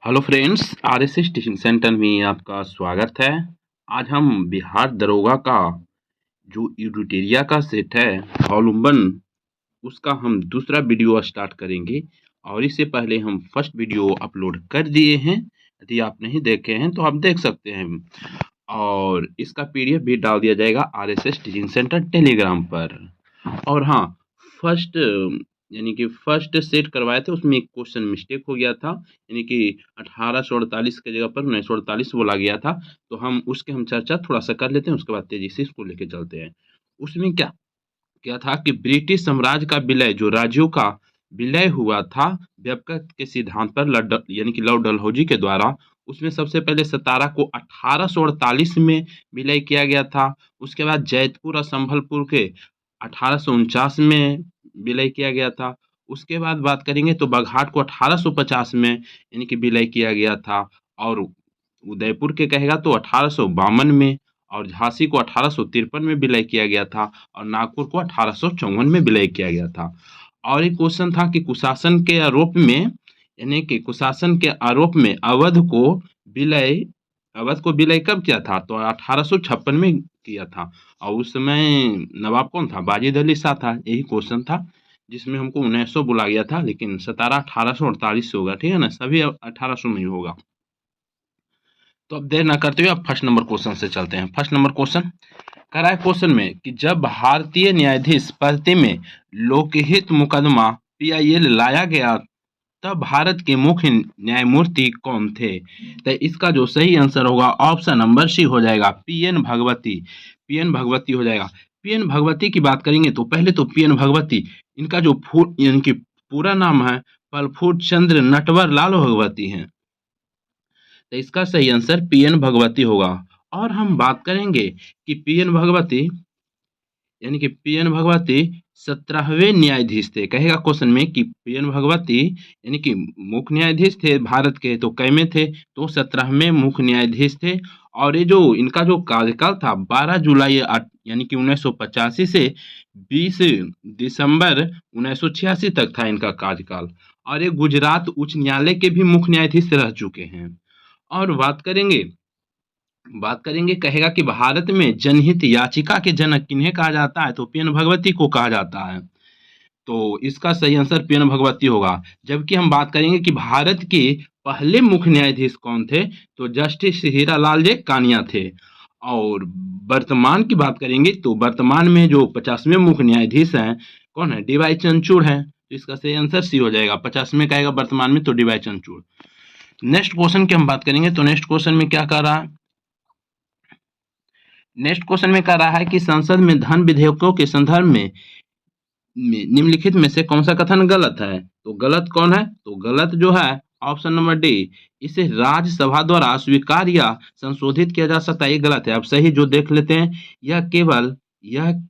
Hello friends, RSS teaching centre में आपका स्वागत है। आज हम बिहार दरोगा का जो यूरिटेरिया का सेट है वॉल्यूम 1 उसका हम दूसरा वीडियो स्टार्ट करेंगे और इससे पहले हम फर्स्ट वीडियो अपलोड कर दिए हैं। यदि आप नहीं देखे हैं तो आप देख सकते हैं और इसका पीडीएफ भी डाल दिया जाएगा आरएसएस टीचिंग सेंटर टेलीग्राम पर। और हाँ, फर्स्ट फर्स्ट सेट करवाए थे उसमें एक क्वेश्चन मिस्टेक हो गया था, यानी कि 1848 की जगह पर 1948 बोला गया था। तो हम चर्चा थोड़ा सा कर लेते हैं, उसके बाद तेजी से इसको लेके चलते हैं। उसमें क्या क्या था कि ब्रिटिश साम्राज्य का विलय, जो राज्यों का विलय हुआ था व्यपकत के सिद्धांत पर लॉर्ड डलहौजी के द्वारा, उसमें सबसे पहले सतारा को 1848 में विलय किया गया था। उसके बाद जैतपुर और संभलपुर के 1849 में विलय किया गया था। उसके बाद बात करेंगे तो बघाट को 1850 में विलय किया गया था। और उदयपुर के कहेगा तो 1852 में, और झांसी को 1853 में विलय किया गया था, और नागपुर को 1854 में विलय किया गया था। और एक क्वेश्चन था कि कुशासन के आरोप में अवध को विलय कब किया था? तो 1856 में किया था। और उस समय नवाब कौन था? वाजिद अली शाह था। यही क्वेश्चन था जिसमें हमको 1900 बोला गया था, लेकिन 17 1848 से होगा, ठीक है ना, सभी 1800 में ही होगा। तो अब देर ना करते हुए अब फर्स्ट नंबर क्वेश्चन से चलते हैं। फर्स्ट नंबर क्वेश्चन कह रहा है क्वेश्चन में कि जब भारतीय न्यायाधीश पद्धति में लोकहित मुकदमा पीआईएल लाया गया तब भारत के मुख्य न्यायमूर्ति कौन थे? तो इसका जो सही आंसर होगा ऑप्शन नंबर सी हो जाएगा, पीएन भगवती। पीएन भगवती हो जाएगा। पीएन भगवती की बात करेंगे तो पहले तो पीएन भगवती, इनका जो पूरा नाम है फलफूट चंद्र नटवर लाल भगवती हैं। तो इसका सही आंसर पीएन भगवती होगा। और हम बात करेंगे कि पीएन भगवती 17वें न्यायाधीश थे। कहेगा क्वेश्चन में कि पीएन भगवती मुख्य न्यायाधीश थे भारत के, तो कै में थे? तो 17वें मुख्य न्यायाधीश थे। और ये जो इनका जो कार्यकाल था 12 जुलाई 1985 से 20 दिसंबर 1986 तक था इनका कार्यकाल। और ये गुजरात उच्च न्यायालय के भी मुख्य न्यायाधीश रह चुके हैं। और बात करेंगे कहेगा कि भारत में जनहित याचिका के जनक किन्हें कहा जाता है? तो पीएन भगवती को कहा जाता है। तो इसका सही आंसर पीएन भगवती होगा। जबकि हम बात करेंगे कि भारत के पहले मुख्य न्यायाधीश कौन थे? तो जस्टिस हीरालाल जे कानिया थे। और वर्तमान की बात करेंगे तो वर्तमान में जो 50वें मुख्य न्यायाधीश हैं कौन है? डीवाई चंद्रचूड़ है। तो इसका सही आंसर सी हो जाएगा। 50वें कहेगा वर्तमान में तो डीवाई चंद्रचूड़। नेक्स्ट क्वेश्चन की हम बात करेंगे तो नेक्स्ट क्वेश्चन में क्या कर रहा है? नेक्स्ट क्वेश्चन में कह रहा है कि संसद में धन विधेयकों के संदर्भ में निम्नलिखित में से कौन सा कथन गलत है? तो गलत कौन है? तो गलत जो है ऑप्शन नंबर डी, इसे राज्यसभा द्वारा स्वीकार या संशोधित किया जा सकता है, ये गलत है। अब सही जो देख लेते हैं, यह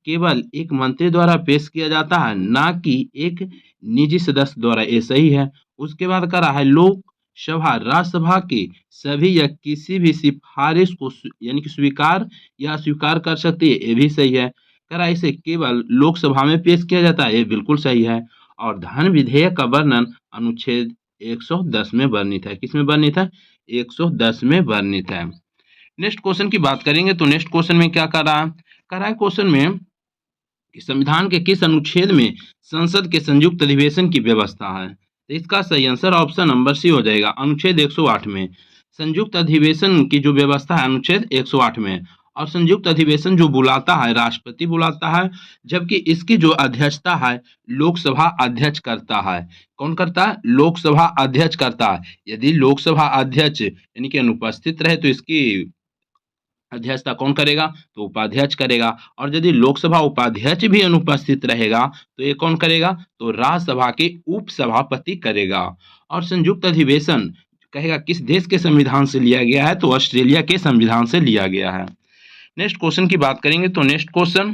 केवल एक मंत्री द्वारा पेश किया जाता है, ना कि एक निजी सदस्य द्वारा, ये सही है। उसके बाद कह रहा है लोकसभा राज्यसभा की सभी या किसी भी सिफारिश को स्वीकार या अस्वीकार कर सकती है, ये भी सही है। कह रहा है इसे केवल लोकसभा में पेश किया जाता है, ये बिल्कुल सही है। और धन विधेयक का वर्णन अनुच्छेद 110 में वर्णित है। किसमें वर्णित है? 110 में वर्णित है। नेक्स्ट क्वेश्चन की बात करेंगे तो नेक्स्ट क्वेश्चन में क्या कर रहा है? कह रहा है क्वेश्चन में कि संविधान के किस अनुच्छेद में संसद के संयुक्त अधिवेशन की व्यवस्था है? तो इसका सही आंसर ऑप्शन नंबर सी हो जाएगा, अनुच्छेद 108 में। संयुक्त अधिवेशन की जो व्यवस्था है अनुच्छेद 108 में। और संयुक्त अधिवेशन जो बुलाता है राष्ट्रपति बुलाता है, जबकि इसकी जो अध्यक्षता है लोकसभा अध्यक्ष करता है। कौन करता है? लोकसभा अध्यक्ष करता है। यदि लोकसभा अध्यक्ष अनुपस्थित रहे तो इसकी अध्यक्षता कौन करेगा? तो उपाध्यक्ष करेगा। और यदि लोकसभा उपाध्यक्ष भी अनुपस्थित रहेगा तो ये कौन करेगा? तो राज्यसभा के उपसभापति करेगा। और संयुक्त अधिवेशन कहेगा किस देश के संविधान से लिया गया है? तो ऑस्ट्रेलिया के संविधान से लिया गया है। नेक्स्ट क्वेश्चन की बात करेंगे तो नेक्स्ट क्वेश्चन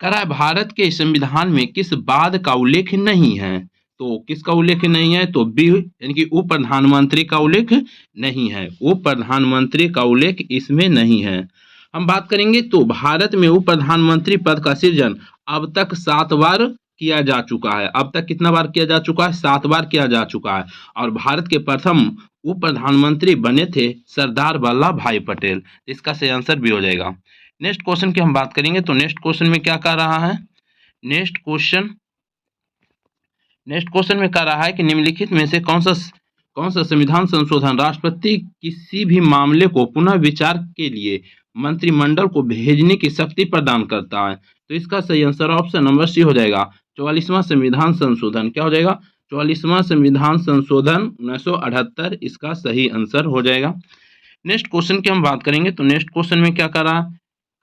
कह रहा है भारत के संविधान में किस बात का उल्लेख नहीं है? तो किसका उल्लेख नहीं है? तो बी उप प्रधानमंत्री का उल्लेख नहीं है। उप प्रधानमंत्री का उल्लेख इसमें नहीं है। हम बात करेंगे तो भारत में उप प्रधानमंत्री पद का सृजन अब तक 7 बार किया जा चुका है। अब तक कितना बार किया जा चुका है? 7 बार किया जा चुका है। और भारत के प्रथम उप प्रधानमंत्री बने थे सरदार वल्लभ भाई पटेल। इसका सही आंसर भी हो जाएगा। नेक्स्ट क्वेश्चन की हम बात करेंगे तो नेक्स्ट क्वेश्चन में क्या कह रहा है? नेक्स्ट क्वेश्चन में कह रहा है कि निम्नलिखित में से कौन सा संविधान संशोधन राष्ट्रपति किसी भी मामले को पुनः विचार के लिए मंत्रिमंडल को भेजने की शक्ति प्रदान करता है? तो इसका सही आंसर ऑप्शन नंबर सी हो जाएगा। 44वां संविधान संशोधन। क्या हो जाएगा? 44वां संविधान संशोधन 1978 इसका सही आंसर हो जाएगा। नेक्स्ट क्वेश्चन की हम बात करेंगे तो नेक्स्ट क्वेश्चन में क्या कर रहा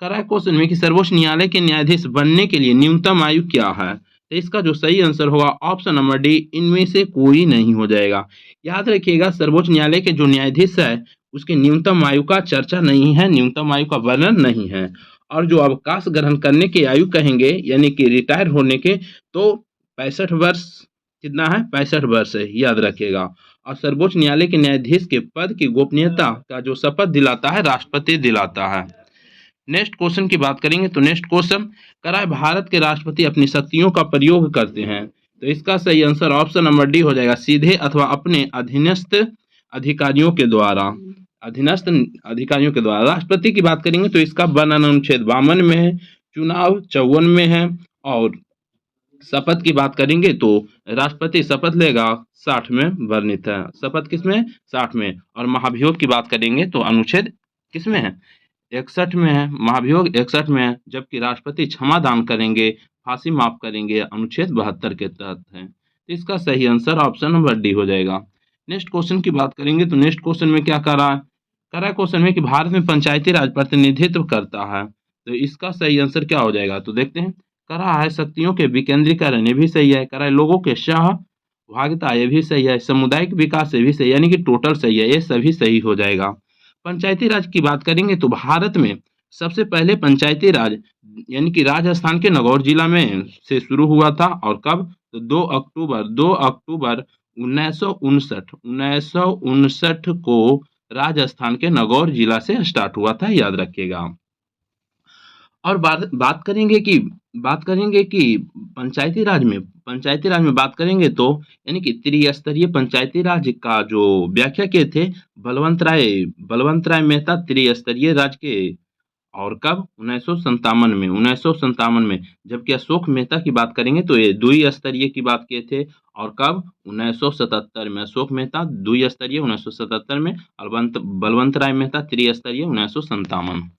है क्वेश्चन में कि सर्वोच्च न्यायालय के न्यायाधीश बनने के लिए न्यूनतम आयु क्या है? तो इसका जो सही आंसर होगा ऑप्शन नंबर डी, इनमें से कोई नहीं हो जाएगा। याद रखिएगा, सर्वोच्च न्यायालय के जो न्यायाधीश है उसके न्यूनतम आयु का चर्चा नहीं है, न्यूनतम आयु का वर्णन नहीं है। और जो अवकाश ग्रहण करने की आयु कहेंगे यानी कि रिटायर होने के, तो 65 वर्ष कितना है? 65 वर्ष है, याद रखिएगा। और सर्वोच्च न्यायालय के न्यायाधीश के पद की गोपनीयता का जो शपथ दिलाता है राष्ट्रपति दिलाता है। नेक्स्ट क्वेश्चन की बात करेंगे तो नेक्स्ट क्वेश्चन कह रहा है भारत के राष्ट्रपति अपनी शक्तियों का प्रयोग करते हैं? तो इसका सही आंसर ऑप्शन नंबर डी हो जाएगा, सीधे अथवा अपने अधीनस्थ अधिकारियों के द्वारा। अधीनस्थ अधिकारियों के द्वारा। राष्ट्रपति की बात करेंगे तो इसका वर्णन अनुच्छेद 52 में है, चुनाव 54 में है। और शपथ की बात करेंगे तो राष्ट्रपति शपथ लेगा 60 में वर्णित है। शपथ किसमें? 60 में। और महाभियोग की बात करेंगे तो अनुच्छेद किसमें है? 61 में है। महाभियोग 61 में है। जबकि राष्ट्रपति क्षमा दान करेंगे, फांसी माफ करेंगे, अनुच्छेद 72 के तहत है। तो इसका सही आंसर ऑप्शन नंबर डी हो जाएगा। नेक्स्ट क्वेश्चन की बात करेंगे तो नेक्स्ट क्वेश्चन में क्या कर रहा है? क्वेश्चन में कि भारत में पंचायती राज प्रतिनिधित्व करता है। तो इसका सही आंसर क्या हो जाएगा? तो देखते हैं। कह रहा है शक्तियों के विकेंद्रीकरण, ये भी सही है। कह रहा है लोगों के सहभागिता, ये भी सही है। सामुदायिक विकास, ये भी सही, यानी कि टोटल सही है। ये सभी सही हो जाएगा। पंचायती राज की बात करेंगे तो भारत में सबसे पहले पंचायती राज यानी कि राजस्थान के नागौर जिला में से शुरू हुआ था। और कब? तो 2 अक्टूबर 1959 को राजस्थान के नागौर जिला से स्टार्ट हुआ था, याद रखिएगा। और बात करेंगे कि पंचायती राज में बात करेंगे तो यानी कि त्रिस्तरीय पंचायती राज का जो व्याख्या किए थे बलवंत राय मेहता, त्रिस्तरीय राज के। और कब? 1957 में। जबकि अशोक मेहता की बात करेंगे तो ये द्विस्तरीय की बात किए थे। और कब? 1977 में। अशोक मेहता द्विस्तरीय 1977 में, और बलवंत राय मेहता त्रिस्तरीय 1957।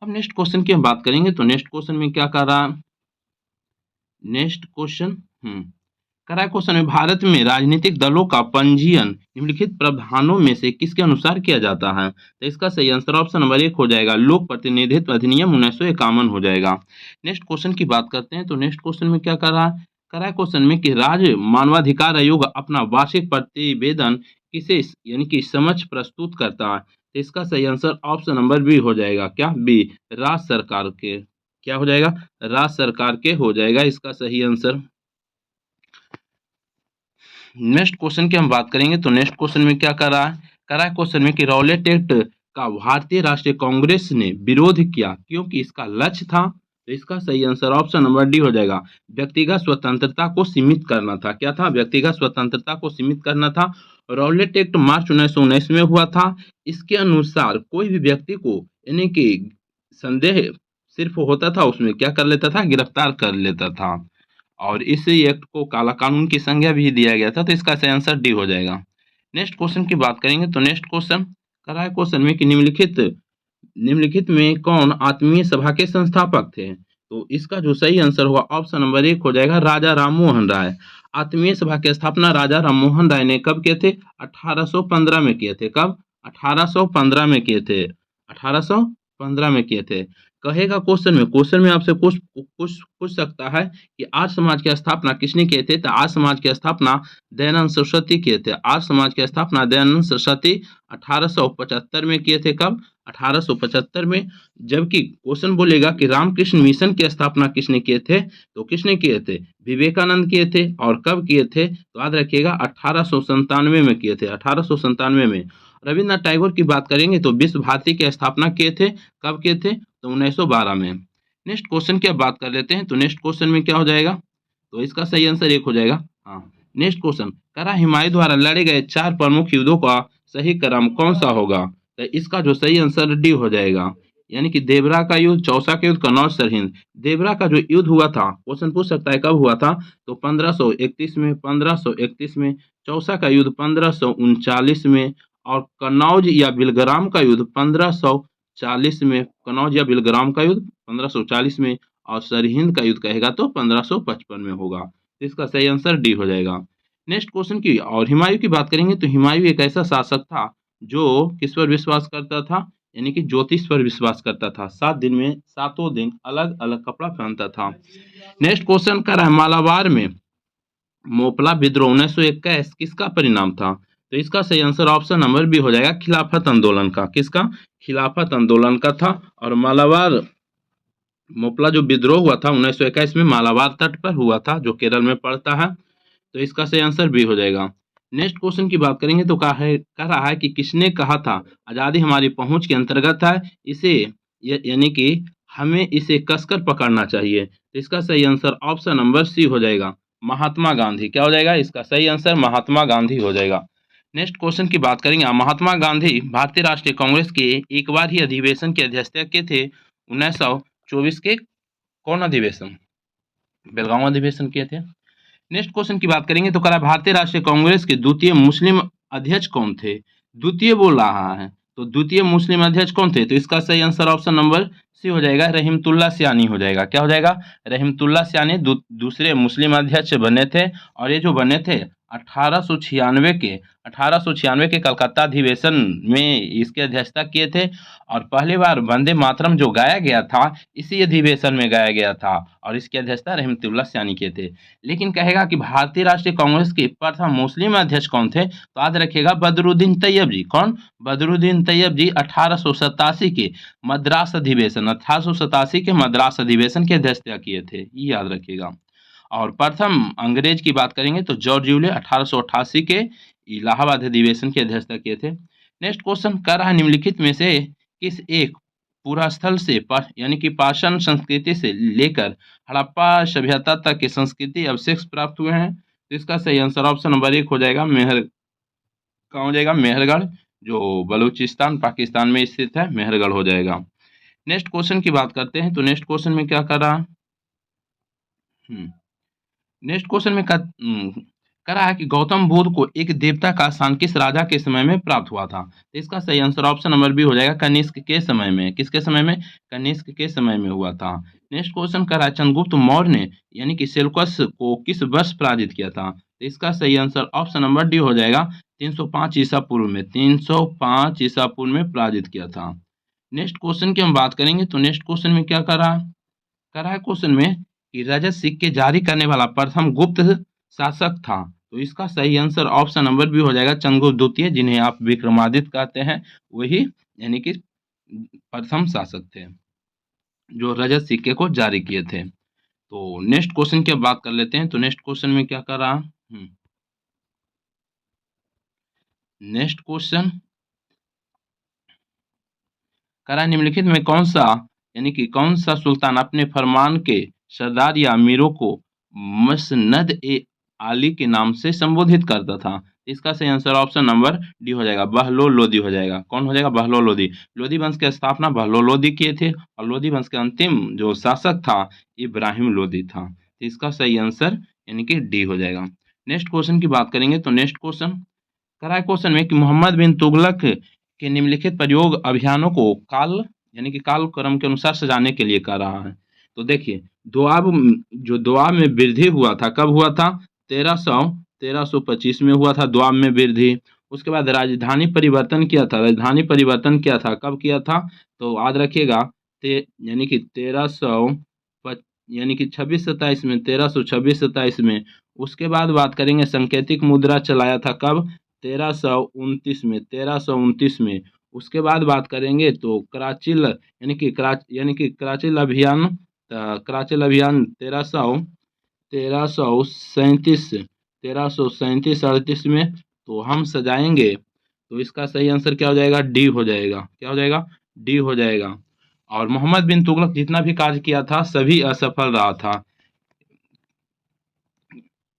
अब नेक्स्ट क्वेश्चन की हम बात करेंगे तो नेक्स्ट क्वेश्चन में क्या कर रहा है? नेक्स्ट क्वेश्चन कर रहा है क्वेश्चन में भारत में राजनीतिक दलों का पंजीयन निम्नलिखित प्रावधानों में से किसके अनुसार किया जाता है? तो इसका सही आंसर ऑप्शन नंबर 1 हो जाएगा, लोक प्रतिनिधित्व अधिनियम 1951 हो जाएगा। नेक्स्ट क्वेश्चन की बात करते हैं तो नेक्स्ट क्वेश्चन में क्या कर रहा है? कर रहा है क्वेश्चन में कि राज्य मानवाधिकार आयोग अपना वार्षिक प्रतिवेदन किसे यानी कि समक्ष प्रस्तुत करता है? तो इसका सही आंसर ऑप्शन नंबर बी हो जाएगा। क्या? बी, राज्य सरकार के। क्या हो जाएगा? राज्य सरकार के हो जाएगा इसका सही आंसर। नेक्स्ट क्वेश्चन की हम बात करेंगे तो नेक्स्ट क्वेश्चन में क्या कर रहा है? कर रहा है क्वेश्चन में कि रॉलेट एक्ट का भारतीय राष्ट्रीय कांग्रेस ने विरोध किया क्योंकि इसका लक्ष्य था। तो इसका सही आंसर ऑप्शन नंबर डी हो जाएगा, व्यक्तिगत स्वतंत्रता को सीमित करना था। क्या था? व्यक्तिगत स्वतंत्रता को सीमित करना था। रॉलेट एक्ट मार्च 1919 में हुआ था। इसके अनुसार कोई भी व्यक्ति को यानी कि संदेह सिर्फ होता था उसमें क्या कर लेता था? गिरफ्तार कर लेता था। और इस एक्ट को काला कानून की संज्ञा भी दिया गया था। तो इसका सही आंसर डी हो जाएगा। नेक्स्ट क्वेश्चन की बात करेंगे तो नेक्स्ट क्वेश्चन कर रहा है क्वेश्चन में कि निम्नलिखित में कौन आत्मीय सभा के संस्थापक थे? तो इसका जो सही आंसर होगा ऑप्शन नंबर 1 हो जाएगा, राजा राममोहन राय। आत्मीय सभा की स्थापना राजा राममोहन राय ने कब किए थे? 1815 में किए थे। कब? 1815 में किए थे। 1815 में किए थे। कहेगा क्वेश्चन में आपसे पूछ सकता है कि आर्य समाज की स्थापना किसने किए थे? तो आर्य समाज की स्थापना दयानंद सरस्वती किए थे। आर्य समाज की स्थापना दयानंद सरस्वती 1875 में किए थे। कब? 1875 में। जबकि क्वेश्चन बोलेगा कि रामकृष्ण मिशन की स्थापना किसने किए थे? तो किसने किए थे? विवेकानंद किए थे। और कब किए थे? तो याद रखिएगा 1897 में किए थे। 1897 में। रविन्द्रनाथ टैगोर की बात करेंगे तो विश्व भारती की स्थापना किए थे। कब किए थे? तो 1912 में। नेक्स्ट क्वेश्चन की अब बात कर लेते हैं तो नेक्स्ट क्वेश्चन में क्या हो जाएगा? तो इसका सही आंसर 1 हो जाएगा। हाँ, नेक्स्ट क्वेश्चन कह रहा है हुमायूं द्वारा लड़े गए 4 प्रमुख युद्धों का सही क्रम कौन सा होगा? तो इसका जो सही आंसर डी हो जाएगा, यानी कि देवरा का युद्ध, चौसा का युद्ध, कनौज सरहिंद। देवरा का जो युद्ध हुआ था, क्वेश्चन पूछ सकता है कब हुआ था, तो 1531 में, चौसा का युद्ध 1539 में, और कनौज या बिलग्राम का युद्ध 1540 में, कनौज या बिलग्राम का युद्ध 1540 में, और सरहिंद का युद्ध कहेगा तो 1555 में होगा। तो इसका सही आंसर डी हो जाएगा। नेक्स्ट क्वेश्चन की और हुमायूं की बात करेंगे तो हुमायूं एक ऐसा शासक था जो किस पर विश्वास करता था, यानी कि ज्योतिष पर विश्वास करता था। 7 दिन में सातों दिन अलग अलग कपड़ा पहनता था। नेक्स्ट क्वेश्चन कर रहा है मालाबार में मोपला विद्रोह 1921 किसका परिणाम था? तो इसका सही आंसर ऑप्शन नंबर बी हो जाएगा, खिलाफत आंदोलन का। किसका? खिलाफत आंदोलन का था। और मालाबार मोपला जो विद्रोह हुआ था 1921 में मालाबार तट पर हुआ था, जो केरल में पड़ता है। तो इसका सही आंसर बी हो जाएगा। नेक्स्ट क्वेश्चन की बात करेंगे तो कह रहा है कि किसने कहा था आजादी हमारी पहुंच के अंतर्गत है, इसे यानी कि हमें इसे कसकर पकड़ना चाहिए। तो इसका सही आंसर ऑप्शन नंबर सी हो जाएगा, महात्मा गांधी। क्या हो जाएगा? इसका सही आंसर महात्मा गांधी हो जाएगा। नेक्स्ट क्वेश्चन की बात करेंगे, महात्मा गांधी भारतीय राष्ट्रीय कांग्रेस के एक बार ही अधिवेशन की अध्यक्षता के थे। 1924 के कौन अधिवेशन? बेलगांव अधिवेशन किए थे। नेक्स्ट क्वेश्चन की बात करेंगे तो कह रहा है भारतीय राष्ट्रीय कांग्रेस के द्वितीय मुस्लिम अध्यक्ष कौन थे? द्वितीय बोल रहा है, तो द्वितीय मुस्लिम अध्यक्ष कौन थे? तो इसका सही आंसर ऑप्शन नंबर सी हो जाएगा, रहीमतुल्लाह सियानी हो जाएगा। क्या हो जाएगा? रहीमतुल्लाह सियानी दूसरे मुस्लिम अध्यक्ष बने थे। और ये जो बने थे 1896 के कलकत्ता अधिवेशन में इसकी अध्यक्षता किए थे। और पहली बार वंदे मातरम जो गाया गया था इसी अधिवेशन में गाया गया था, और इसकी अध्यक्षता रहमतुल्लाह सियानी किए थे। लेकिन कहेगा कि भारतीय राष्ट्रीय कांग्रेस के प्रथम मुस्लिम अध्यक्ष कौन थे? तो याद रखिएगा बदरुद्दीन तैयब जी। कौन? बदरुद्दीन तैयब जी 1887 के मद्रास अधिवेशन की अध्यक्षता किए थे, ये याद रखिएगा। और प्रथम अंग्रेज की बात करेंगे तो जॉर्ज यूले 1888 के इलाहाबाद अधिवेशन की अध्यक्षता किए थे। नेक्स्ट क्वेश्चन कर रहा है निम्नलिखित में से किस एक पुरास्थल से यानी कि पाषाण संस्कृति से लेकर हड़प्पा सभ्यता तक की संस्कृति अवशेष प्राप्त हुए हैं? तो इसका सही आंसर ऑप्शन नंबर 1 हो जाएगा, कहाँ हो जाएगा? मेहरगढ़, जो बलूचिस्तान पाकिस्तान में स्थित है, मेहरगढ़ हो जाएगा। नेक्स्ट क्वेश्चन की बात करते हैं तो नेक्स्ट क्वेश्चन में क्या कर रहा नेक्स्ट क्वेश्चन में करा है कि गौतम बुद्ध को एक देवता का स्थान किस राजा के समय में प्राप्त हुआ था? तो इसका सही आंसर ऑप्शन नंबर बी हो जाएगा, कनिष्क के समय में। किसके समय में? कनिष्क के समय में हुआ था। नेक्स्ट क्वेश्चन करा है चंद्रगुप्त मौर्य ने यानी कि सेल्यूकस को किस वर्ष पराजित किया था? तो इसका सही आंसर ऑप्शन नंबर डी हो जाएगा, 305 ईसा पूर्व में। 305 ईसा पूर्व में पराजित किया था। नेक्स्ट क्वेश्चन की हम बात करेंगे तो नेक्स्ट क्वेश्चन में क्या करा है क्वेश्चन में कि रजत सिक्के जारी करने वाला प्रथम गुप्त शासक था। तो इसका सही आंसर ऑप्शन नंबर बी हो जाएगा, चंद्रगुप्त द्वितीय, जिन्हें आप विक्रमादित्य कहते हैं, वही यानी कि प्रथम शासक थे जो रजत सिक्के को जारी किए थे। तो नेक्स्ट क्वेश्चन की बात कर लेते हैं तो नेक्स्ट क्वेश्चन में क्या कर रहा नेक्स्ट क्वेश्चन करा निम्नलिखित में कौन सा यानी कि कौन सा सुल्तान अपने फरमान के सरदार या अमीरों को मसनद ए आली के नाम से संबोधित करता था? इसका सही आंसर ऑप्शन नंबर डी हो जाएगा, बहलोल लोदी हो जाएगा। कौन हो जाएगा? बहलोल लोदी। लोदी वंश की स्थापना बहलोल लोदी किए थे, और लोदी वंश के अंतिम जो शासक था इब्राहिम लोदी था। तो इसका सही आंसर यानी कि डी हो जाएगा। नेक्स्ट क्वेश्चन की बात करेंगे तो नेक्स्ट क्वेश्चन करा है क्वेश्चन में कि मोहम्मद बिन तुगलक के निम्नलिखित प्रयोग अभियानों को काल यानी कि कालक्रम के अनुसार सजाने के लिए कर रहा है। तो देखिए दोआब में वृद्धि हुआ था, कब हुआ था? 1325 में हुआ था दोआब में वृद्धि। उसके बाद राजधानी परिवर्तन किया था, कब किया था? तो याद रखिएगा यानी कि 26-27 में, 1326-27 में। उसके बाद बात करेंगे संकेतिक मुद्रा चलाया था, कब? 1329 में। उसके बाद बात करेंगे तो कराचिल यानी कि कराचिल अभियान 1337-38 में। तो हम सजाएंगे तो इसका सही आंसर क्या हो जाएगा? डी हो जाएगा। क्या हो जाएगा? डी हो जाएगा। और मोहम्मद बिन तुगलक जितना भी कार्य किया था सभी असफल रहा था।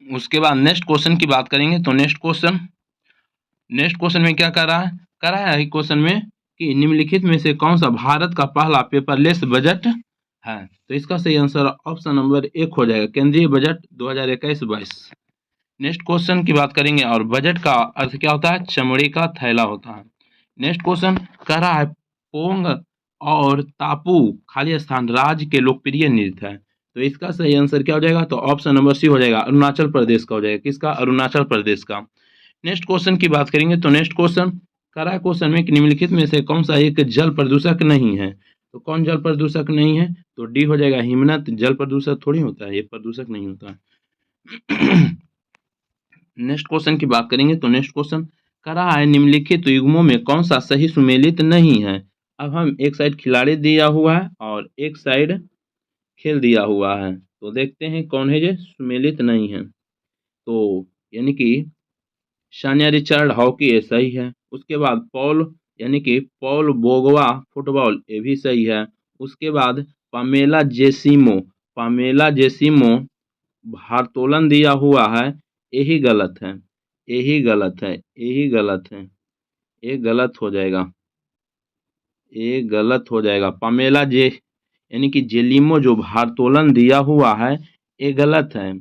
उसके बाद नेक्स्ट क्वेश्चन की बात करेंगे तो नेक्स्ट क्वेश्चन में क्या कर रहा है क्वेश्चन में कि निम्नलिखित में से कौन सा भारत का पहला पेपरलेस बजट है। तो इसका सही आंसर ऑप्शन नंबर 1 हो जाएगा, केंद्रीय बजट 2021-22। नेक्स्ट क्वेश्चन की बात करेंगे और बजट का अर्थ क्या होता है, चमड़े का थैला होता है। नेक्स्ट क्वेश्चन कह रहा है पोंग और तापू खाली स्थान राज्य के लोकप्रिय नृत्य है। तो इसका सही आंसर क्या हो जाएगा, तो ऑप्शन नंबर सी हो जाएगा, अरुणाचल प्रदेश का हो जाएगा। किसका, अरुणाचल प्रदेश का। नेक्स्ट क्वेश्चन की बात करेंगे तो नेक्स्ट क्वेश्चन कह रहा है क्वेश्चन में कि निम्नलिखित में से कौन सा एक जल प्रदूषक नहीं है। तो कौन जल प्रदूषक नहीं है, तो डी हो जाएगा, हिमनद। जल प्रदूषक थोड़ी होता है, ये प्रदूषक नहीं होता है। नेक्स्ट क्वेश्चन की बात करेंगे तो नेक्स्ट क्वेश्चन कह रहा है निम्नलिखित युग्मों में कौन सा सही सुमेलित नहीं है। अब हम एक साइड खिलाड़ी दिया हुआ है और एक साइड खेल दिया हुआ है, तो देखते हैं कौन है जो सुमेलित नहीं है। तो यानी कि सानिया रिचर्ड हॉकी ये सही है। उसके बाद पॉल यानी कि पॉल बोगवा फुटबॉल ये भी सही है। उसके बाद पामेला जेसिमो भारोत्तोलन दिया हुआ है, यही गलत है, यही गलत है, यही गलत है, ये गलत हो जाएगा, ये गलत हो जाएगा। पामेला जे यानी कि जेलिमो जो भारोत्तोलन दिया हुआ है ये गलत है,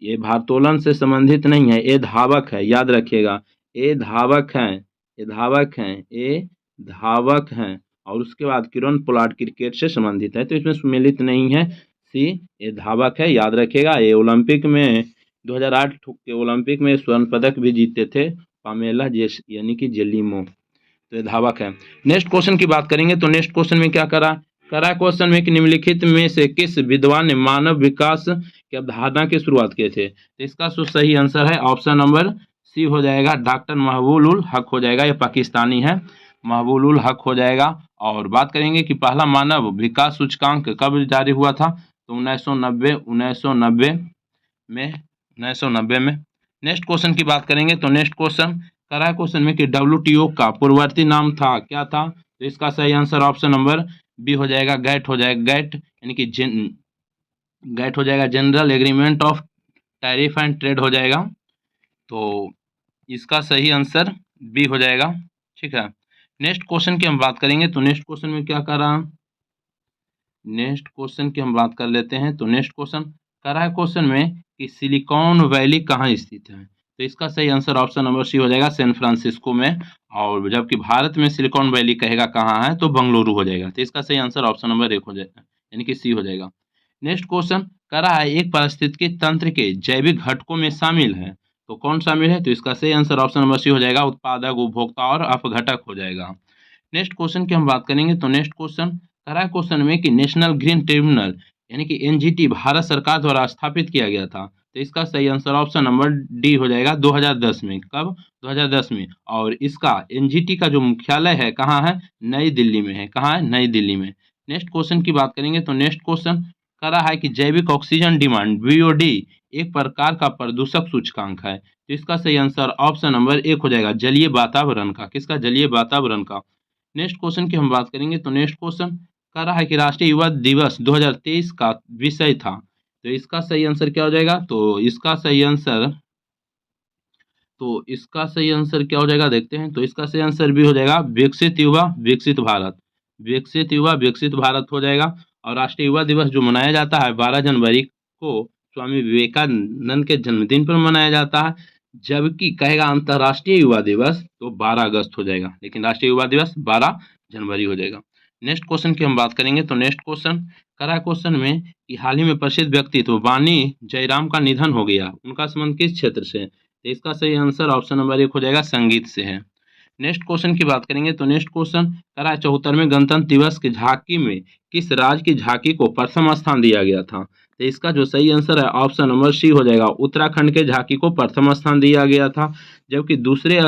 ये भारोत्तोलन से संबंधित नहीं है, ये धावक है, याद रखिएगा। ये धावक हैं, ये धावक हैं, ये धावक हैं। और उसके बाद किरण पोलार्ड क्रिकेट से संबंधित है, तो इसमें सुमेलित नहीं है, सी ये धावक है, याद रखिएगा। ये ओलंपिक में 2008 के ओलंपिक में स्वर्ण पदक भी जीते थे पामेला जेस यानी कि जेलिमो, तो ये धावक है। नेक्स्ट क्वेश्चन की बात करेंगे तो नेक्स्ट क्वेश्चन में क्या करा क्वेश्चन में कि निम्नलिखित में से किस विद्वान ने मानव विकास की अवधारणा की शुरुआत किए थे। तो इसका सही आंसर है ऑप्शन नंबर सी हो जाएगा, डॉक्टर महबूब उल हक हो जाएगा। ये पाकिस्तानी है, महबूब उल हक हो जाएगा। और बात करेंगे कि पहला मानव विकास सूचकांक कब जारी हुआ था, तो 1990 में। नेक्स्ट क्वेश्चन की बात करेंगे तो नेक्स्ट क्वेश्चन करा क्वेश्चन में कि WTO का पूर्ववर्ती नाम था क्या था। तो इसका सही आंसर ऑप्शन नंबर बी हो जाएगा, गैट हो जाएगा। गैट यानी कि गैट हो जाएगा, general agreement of tariff and trade हो जाएगा। तो इसका सही आंसर बी हो जाएगा, ठीक है। नेक्स्ट क्वेश्चन की हम बात करेंगे तो नेक्स्ट क्वेश्चन में क्या कर रहा, नेक्स्ट क्वेश्चन की हम बात कर लेते हैं। तो नेक्स्ट क्वेश्चन कर रहा है क्वेश्चन में कि सिलिकॉन वैली कहाँ स्थित है। तो इसका सही आंसर ऑप्शन नंबर सी हो जाएगा, सैन फ्रांसिस्को में। और जबकि भारत में सिलिकॉन वैली कहेगा कहाँ है, तो बंगलुरु हो जाएगा। तो इसका सही आंसर ऑप्शन नंबर 1 हो जाएगा, यानी कि सी हो जाएगा। नेक्स्ट क्वेश्चन कर रहा है एक पारिस्थितिकी तंत्र के जैविक घटकों में शामिल है, तो कौन शामिल है। तो इसका सही आंसर ऑप्शन नंबर सी हो जाएगा, उत्पादक, उपभोक्ता और अपघटक हो जाएगा। नेक्स्ट क्वेश्चन की हम बात करेंगे तो नेक्स्ट क्वेश्चन करा क्वेश्चन में कि नेशनल ग्रीन ट्रिब्यूनल यानी कि NGT भारत सरकार द्वारा स्थापित किया गया था। तो इसका सही आंसर ऑप्शन नंबर डी हो जाएगा, 2010 में। कब, 2010 में। और इसका NGT का जो मुख्यालय है कहाँ है, नई दिल्ली में है। कहाँ है, नई दिल्ली में। नेक्स्ट क्वेश्चन की बात करेंगे तो नेक्स्ट क्वेश्चन करा है कि जैविक ऑक्सीजन डिमांड BOD एक प्रकार का प्रदूषक सूचकांक है। तो इसका सही आंसर ऑप्शन नंबर 1 हो जाएगा, जलीय वातावरण का। किसका, जलीय वातावरण का। नेक्स्ट क्वेश्चन की हम बात करेंगे तो नेक्स्ट क्वेश्चन कह रहा है कि राष्ट्रीय युवा दिवस 2023 का विषय था। तो इसका सही आंसर क्या हो जाएगा, तो इसका सही आंसर क्या हो जाएगा, देखते हैं। तो इसका सही आंसर भी हो जाएगा, विकसित युवा विकसित भारत। विकसित युवा विकसित भारत हो जाएगा। और राष्ट्रीय युवा दिवस जो मनाया जाता है 12 जनवरी को स्वामी विवेकानंद के जन्मदिन पर मनाया जाता है। जबकि कहेगा अंतर्राष्ट्रीय युवा दिवस तो 12 अगस्त हो जाएगा, लेकिन राष्ट्रीय युवा दिवस 12 जनवरी हो जाएगा। नेक्स्ट क्वेश्चन की हम बात करेंगे तो नेक्स्ट क्वेश्चन करा क्वेश्चन में कि हाल ही में प्रसिद्ध व्यक्तित्व वाणी जयराम का निधन हो गया, उनका संबंध किस क्षेत्र से। तो इसका सही आंसर ऑप्शन नंबर 1 हो जाएगा, संगीत से है। नेक्स्ट क्वेश्चन की बात करेंगे तो नेक्स्ट क्वेश्चन करा 74वें गणतंत्र दिवस की झांकी में किस राज्य की झांकी को प्रथम स्थान दिया गया था। तो इसका जो सही आंसर है ऑप्शन नंबर सी हो जाएगा, उत्तराखंड के झांकी को प्रथम स्थान दिया गया था। जबकि दूसरे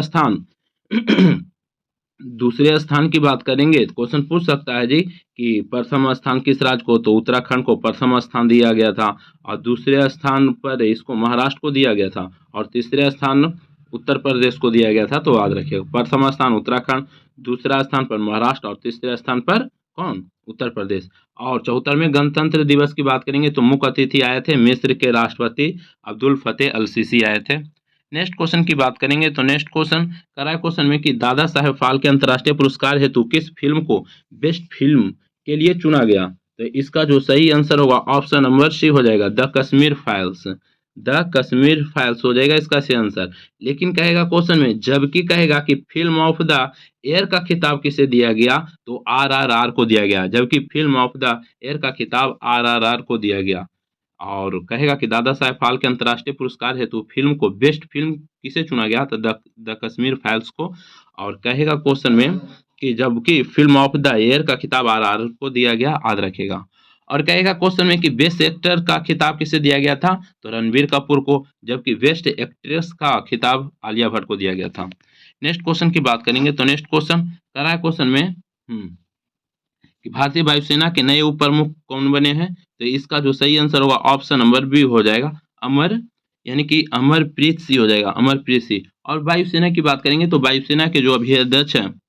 स्थान की बात करेंगे तो क्वेश्चन पूछ सकता है जी कि प्रथम स्थान किस राज्य को, तो उत्तराखंड को प्रथम स्थान दिया गया था। और दूसरे स्थान पर इसको महाराष्ट्र को दिया गया था। और तीसरे स्थान उत्तर प्रदेश को दिया गया था। तो याद रखिएगा, प्रथम स्थान उत्तराखंड, दूसरा स्थान पर महाराष्ट्र और तीसरे स्थान पर कौन? उत्तर प्रदेश। और 74वें गणतंत्र दिवस की बात करेंगे तो मुख्य अतिथि आए थे मिस्र के राष्ट्रपति अब्दुल फतेह अल सीसी आए थे। नेक्स्ट क्वेश्चन की बात करेंगे तो नेक्स्ट क्वेश्चन करा क्वेश्चन में कि दादा साहेब फाल्के अंतर्राष्ट्रीय पुरस्कार हेतु किस फिल्म को बेस्ट फिल्म के लिए चुना गया? तो इसका जो सही आंसर होगा ऑप्शन नंबर सी हो जाएगा, the Kashmir files. The Kashmir files हो जाएगा इसका सही आंसर। लेकिन कहेगा क्वेश्चन में, जबकि कहेगा कि फिल्म ऑफ द ईयर का खिताब किसे दिया गया? तो आरआरआर को दिया गया, जबकि फिल्म ऑफ द ईयर का खिताब आरआरआर को दिया गया। और कहेगा कि दादा साहेब फाल्के अंतर्राष्ट्रीय पुरस्कार हेतु फिल्म को बेस्ट फिल्म किसे चुना गया? तो द कश्मीर फाइल्स को। और कहेगा क्वेश्चन में कि जबकि फिल्म ऑफ द ईयर का खिताब आरआरआर को दिया गया, याद रखेगा। और कहेगा क्वेश्चन में कि बेस्ट एक्टर का खिताब किसे दिया गया था? तो रणबीर कपूर को, जबकि बेस्ट एक्ट्रेस का खिताब आलिया भट्ट को दिया गया था। नेक्स्ट क्वेश्चन की बात करेंगे तो नेक्स्ट क्वेश्चन करा है क्वेश्चन में कि भारतीय वायुसेना के नए उप प्रमुख कौन बने हैं? तो इसका जो सही आंसर होगा ऑप्शन नंबर बी हो जाएगा, अमर, यानी कि अमरप्रीत सिंह हो जाएगा, अमरप्रीत सिंह। और वायुसेना की बात करेंगे तो वायुसेना के जो अभी अध्यक्ष हैं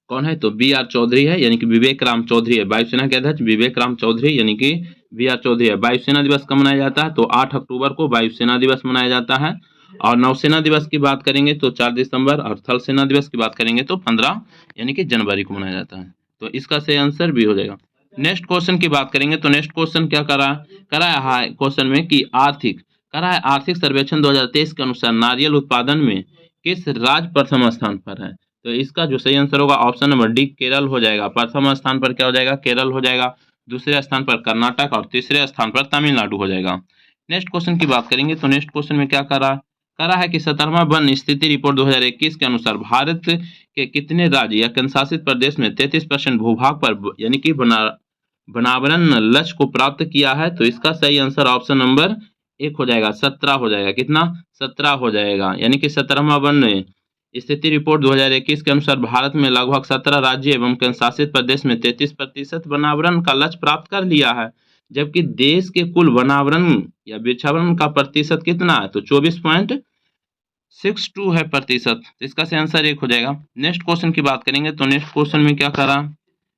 कौन है? तो बी आर चौधरी है, यानी कि विवेक राम चौधरी है। वायुसेना के अध्यक्ष विवेक राम चौधरी यानी कि बी आर चौधरी है। वायुसेना दिवस कब मनाया जाता है? तो 8 अक्टूबर को वायुसेना दिवस मनाया जाता है। और नौसेना दिवस की बात करेंगे तो 4 दिसंबर, और थल सेना दिवस की बात करेंगे तो 15 यानी कि जनवरी को मनाया जाता है। तो इसका सही आंसर भी हो जाएगा। नेक्स्ट क्वेश्चन की बात करेंगे तो नेक्स्ट क्वेश्चन क्या करा है क्वेश्चन में कि आर्थिक सर्वेक्षण 2023 के अनुसार नारियल उत्पादन में किस राज्य प्रथम स्थान पर है? तो इसका जो सही आंसर होगा ऑप्शन नंबर डी, केरल हो जाएगा। प्रथम स्थान पर क्या हो जाएगा? केरल हो जाएगा। दूसरे स्थान पर कर्नाटक और तीसरे स्थान पर तमिलनाडु हो जाएगा। नेक्स्ट क्वेश्चन की बात करेंगे तो नेक्स्ट क्वेश्चन में क्या करा है कि 17वां वन स्थिति रिपोर्ट 2021 के अनुसार भारत के कितने राज्य या केंद्रशासित प्रदेश में 33% भूभाग पर यानी कि वनावरण लक्ष्य को प्राप्त किया है? तो इसका सही आंसर ऑप्शन नंबर 1 हो जाएगा, 17 हो जाएगा। कितना? 17 हो जाएगा, यानी कि 17वां वन स्थिति रिपोर्ट 2021 के अनुसार भारत में लगभग 17 राज्य एवं केंद्रशासित प्रदेश में 33% वनावरण का लक्ष्य प्राप्त कर लिया है, जबकि देश के कुल वनावरण या वृक्षावरण का प्रतिशत कितना है? तो 24.62 है प्रतिशत। इसका सही आंसर 1 हो जाएगा। नेक्स्ट क्वेश्चन की बात करेंगे तो नेक्स्ट क्वेश्चन में क्या करा?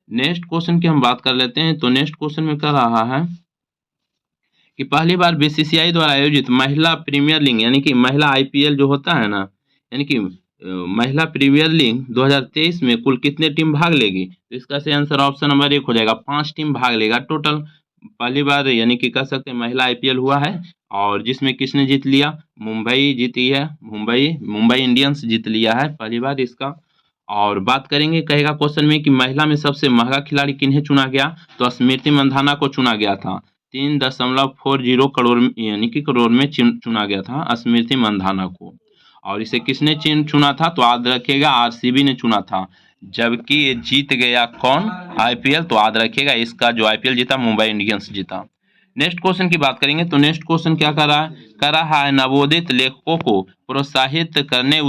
नेक्स्ट क्वेश्चन की हम बात कर लेते हैं तो नेक्स्ट क्वेश्चन में क्या रहा है कि पहली बार बीसीसीआई द्वारा आयोजित महिला प्रीमियर लीग यानी कि महिला आईपीएल जो होता है ना, यानी कि महिला प्रीमियर लीग 2023 में कुल कितने टीम भाग लेगी? तो इसका सही आंसर ऑप्शन नंबर 1 हो जाएगा, 5 टीम भाग लेगा टोटल। पहली बार यानी कि कह सकते हैं महिला आईपीएल हुआ है, और जिसमें किसने जीत लिया? मुंबई जीती है, मुंबई इंडियंस जीत लिया है पहली बार इसका। और बात करेंगे कहेगा क्वेश्चन में कि महिला में सबसे महंगा खिलाड़ी किन्हें चुना गया? तो स्मृति मंधाना को चुना गया था। 3.40 करोड़ यानी कि करोड़ में चुना गया था स्मृति मंधाना को। और इसे किसने चुना था? तो याद रखिएगा आरसीबी ने चुना था। जबकि ये जीत गया कौन? आईपीएल। तो याद रखिएगा इसका जो आईपीएल जीता मुंबई इंडियंस जीता। नेक्स्ट क्वेश्चन की बात करेंगे तो नेक्स्ट क्वेश्चन क्या कर रहा है नवोदित लेखकों को प्रोत्साहित करने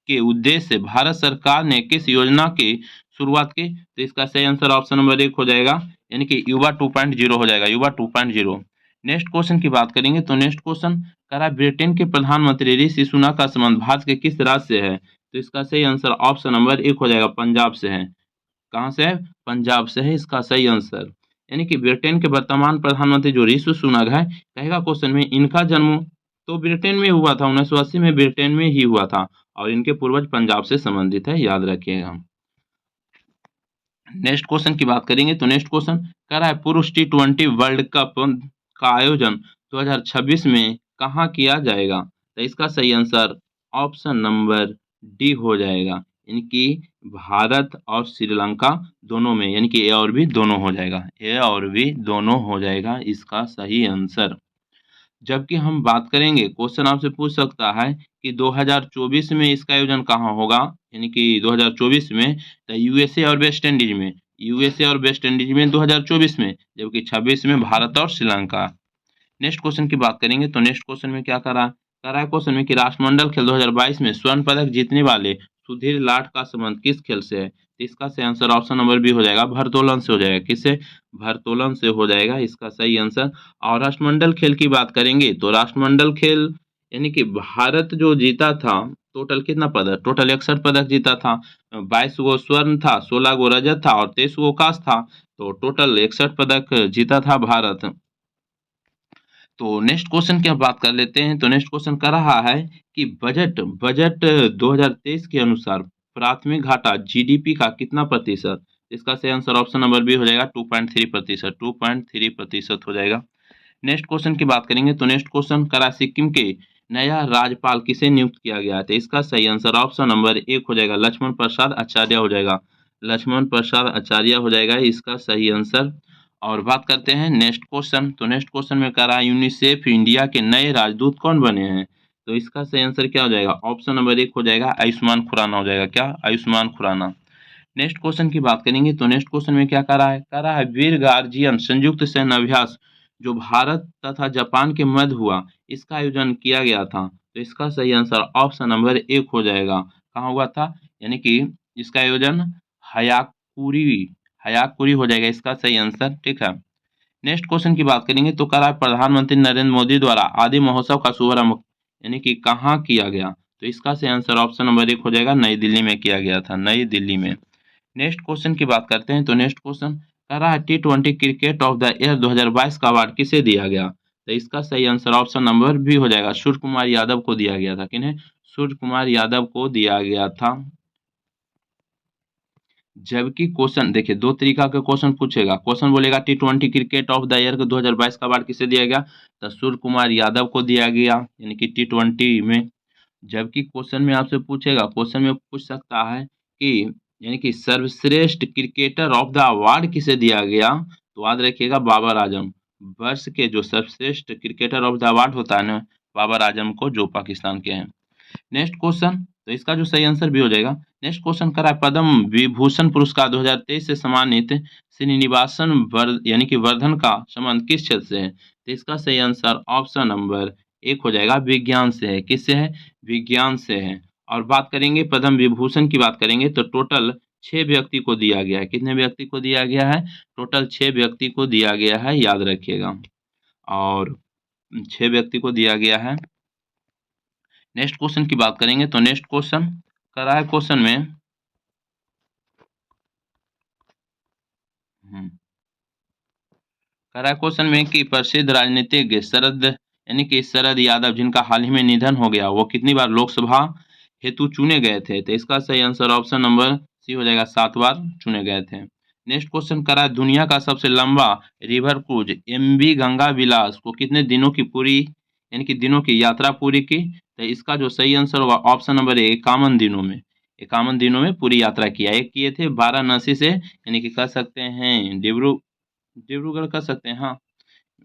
के उद्देश्य से भारत सरकार ने किस योजना की शुरुआत की? तो इसका सही आंसर ऑप्शन नंबर 1 हो जाएगा, यानी कि युवा 2.0 हो जाएगा, युवा 2.0। नेक्स्ट क्वेश्चन की बात करेंगे तो नेक्स्ट क्वेश्चन करा ब्रिटेन के प्रधानमंत्री ऋषि सुनक का संबंध भारत के किस राज्य से है? तो इसका सही आंसर ऑप्शन नंबर 1 हो जाएगा, पंजाब से है। कहाँ से है? पंजाब से है इसका सही आंसर। यानी कि ब्रिटेन के वर्तमान प्रधानमंत्री जो ऋषि सुनक है, कहेगा क्वेश्चन में इनका जन्म तो ब्रिटेन में हुआ था, 1980 में ब्रिटेन में ही हुआ था, और इनके पूर्वज पंजाब से संबंधित है, याद रखिएगा। नेक्स्ट क्वेश्चन की बात करेंगे तो नेक्स्ट क्वेश्चन कह रहा है पुरुष T20 वर्ल्ड कप का आयोजन 2026 में कहाँ किया जाएगा? तो इसका सही आंसर ऑप्शन नंबर डी हो जाएगा, यानी कि भारत और श्रीलंका दोनों में, यानी कि ए और बी दोनों हो जाएगा, ए और बी दोनों हो जाएगा इसका सही आंसर। जबकि हम बात करेंगे क्वेश्चन आपसे पूछ सकता है कि 2024 में इसका आयोजन कहाँ होगा, यानी कि 2024 में तो यूएसए और वेस्ट इंडीज में, यूएसए और वेस्ट इंडीज में 2024 में, जबकि 26 में भारत और श्रीलंका। नेक्स्ट क्वेश्चन की बात करेंगे तो नेक्स्ट क्वेश्चन में क्या करा है क्वेश्चन में कि राष्ट्रमंडल खेल 2022 में स्वर्ण पदक जीतने वाले सुधीर लाट का संबंध किस खेल से है? तो इसका सही आंसर ऑप्शन नंबर बी हो जाएगा, भारोत्तोलन से हो जाएगा। किससे? भारोत्तोलन से हो जाएगा इसका सही आंसर। और राष्ट्रमंडल खेल की बात करेंगे तो राष्ट्रमंडल खेल यानी कि भारत जो जीता था टोटल कितना पदक? टोटल 61 पदक जीता था। 22 गो स्वर्ण था, 16 गो रजत था और 23 गो कांस्य था। तो टोटल 61 पदक जीता था भारत। तो नेक्स्ट क्वेश्चन की अब बात कर लेते हैं। तो नेक्स्ट क्वेश्चन कर रहा है कि बजट बजट 2023 के अनुसार प्राथमिक घाटा जीडीपी का कितना प्रतिशत? इसका सही आंसर ऑप्शन नंबर बी हो जाएगा 2.3%। 2.3% हो जाएगा। नेक्स्ट क्वेश्चन की बात करेंगे। तो नेक्स्ट क्वेश्चन करा सिक्किम के नया राज्यपाल किसे नियुक्त किया गया है? तो इसका सही आंसर ऑप्शन नंबर एक हो जाएगा, लक्ष्मण प्रसाद आचार्य हो जाएगा। लक्ष्मण प्रसाद आचार्य हो जाएगा इसका सही आंसर। और बात करते हैं नेक्स्ट क्वेश्चन। तो नेक्स्ट क्वेश्चन में कह रहा है यूनिसेफ इंडिया के नए राजदूत कौन बने हैं? तो इसका सही आंसर क्या हो जाएगा? ऑप्शन नंबर एक हो जाएगा आयुष्मान खुराना हो जाएगा। क्या? आयुष्मान खुराना। नेक्स्ट क्वेश्चन की बात करेंगे। तो नेक्स्ट क्वेश्चन में क्या कह रहा है वीर गार्जियन संयुक्त सैन्य अभ्यास जो भारत तथा जापान के मध्य हुआ, इसका आयोजन किया गया था। तो इसका सही आंसर ऑप्शन नंबर एक हो जाएगा। कहाँ हुआ था? यानी कि इसका आयोजन हयाकुरी हयाकुरी हो जाएगा इसका सही आंसर। ठीक है। नेक्स्ट क्वेश्चन की बात करेंगे। तो कह रहा है प्रधानमंत्री नरेंद्र मोदी द्वारा आदि महोत्सव का शुभारंभ यानी कि कहाँ किया गया? तो इसका सही आंसर ऑप्शन नंबर एक हो जाएगा, नई दिल्ली में किया गया था, नई दिल्ली में। नेक्स्ट क्वेश्चन की बात करते हैं। तो नेक्स्ट क्वेश्चन कह रहा है T20 cricket of the year 2022 का अवार्ड किसे दिया गया? तो इसका सही आंसर ऑप्शन नंबर बी हो जाएगा, सूर्य कुमार यादव को दिया गया था। किन्हें? सूर्य कुमार यादव को दिया गया था। जबकि क्वेश्चन देखिए, दो तरीका का क्वेश्चन पूछेगा। क्वेश्चन बोलेगा T20 cricket of the year 2022 का अवार्ड किसे दिया गया? तो सूर्य कुमार यादव को दिया गया, यानी कि T20 में। जबकि क्वेश्चन में आपसे पूछेगा, क्वेश्चन में पूछ सकता है कि यानी कि सर्वश्रेष्ठ क्रिकेटर ऑफ द अवार्ड किसे दिया गया? तो याद रखिएगा बाबर आजम। वर्ष के जो सर्वश्रेष्ठ क्रिकेटर ऑफ द अवार्ड होता है ना, बाबर आजम को, जो पाकिस्तान के हैं। नेक्स्ट क्वेश्चन, तो इसका जो सही आंसर भी हो जाएगा। नेक्स्ट क्वेश्चन करा है पद्म विभूषण पुरस्कार 2023 से सम्मानित श्रीनिवासन यानी कि वर्धन का संबंध किस क्षेत्र से है? तो इसका सही आंसर ऑप्शन नंबर एक हो जाएगा, विज्ञान से है। किससे है? विज्ञान से है। और बात करेंगे पद्म विभूषण की बात करेंगे तो टोटल 6 व्यक्ति को दिया गया है। कितने व्यक्ति को दिया गया है? टोटल 6 व्यक्ति को दिया गया है, याद रखिएगा। और 6 व्यक्ति को दिया गया है। नेक्स्ट क्वेश्चन की बात करेंगे। तो नेक्स्ट क्वेश्चन करा है क्वेश्चन में करा है क्वेश्चन में कि प्रसिद्ध राजनीतिज्ञ शरद यानी कि शरद यादव जिनका हाल ही में निधन हो गया, वो कितनी बार लोकसभा हेतु चुने गए थे? तो इसका सही आंसर ऑप्शन नंबर सी हो जाएगा, 7 बार चुने गए थे। नेक्स्ट क्वेश्चन करा है दुनिया का सबसे लंबा रिवर क्रूज MV गंगा विलास को कितने दिनों की पूरी यानी कि दिनों की यात्रा पूरी की? तो इसका जो सही आंसर होगा ऑप्शन नंबर ए, 51 दिनों में। 51 दिनों में पूरी यात्रा किया। एक किए थे वाराणसी से यानी कि कह सकते हैं डिब्रूगढ़ कह सकते हैं, हाँ,